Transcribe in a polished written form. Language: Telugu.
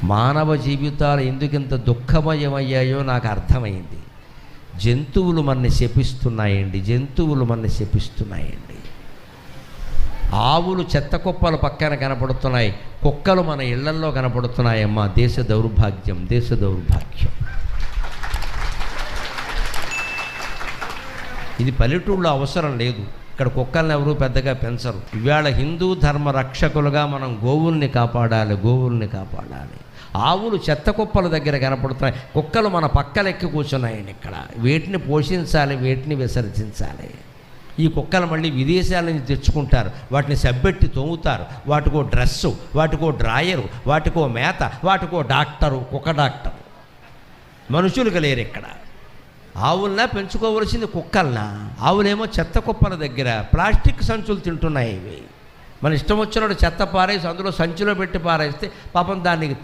మానవ జీవితాలు ఎందుకింత దుఃఖమయమయ్యాయో నాకు అర్థమైంది. జంతువులు మనని శపిస్తున్నాయండి, జంతువులు మనని శపిస్తున్నాయండి. ఆవులు చెత్త కుప్పల పక్కన కనపడుతున్నాయి, కుక్కలు మన ఇళ్లల్లో కనపడుతున్నాయమ్మా. దేశ దౌర్భాగ్యం, దేశ దౌర్భాగ్యం. ఇది పల్లెటూళ్ళలో అవసరం లేదు, ఇక్కడ కుక్కల్ని ఎవరూ పెద్దగా పెంచరు. ఇవాళ హిందూ ధర్మ రక్షకులుగా మనం గోవుల్ని కాపాడాలి, గోవుల్ని కాపాడాలి. ఆవులు చెత్త కుప్పల దగ్గర కనపడుతున్నాయి, కుక్కలు మన పక్కలెక్కి కూర్చున్నాయండి. ఇక్కడ వేటిని పోషించాలి, వేటిని విసర్జించాలి. ఈ కుక్కలు మళ్ళీ విదేశాల నుంచి తెచ్చుకుంటారు, వాటిని సబ్బెట్టి తోముతారు, వాటికో డ్రెస్సు, వాటికో డ్రాయరు, వాటికో మేత, వాటికో డాక్టరు, కుక్క డాక్టరు. మనుషులుగా లేరు ఇక్కడ. ఆవులనా పెంచుకోవలసింది కుక్కలనా? ఆవులేమో చెత్త కుప్పల దగ్గర ప్లాస్టిక్ సంచులు తింటున్నాయి. ఇవి మన ఇష్టం వచ్చినప్పుడు చెత్త పారేసి అందులో సంచిలో పెట్టి పారేస్తే పాపం దానికి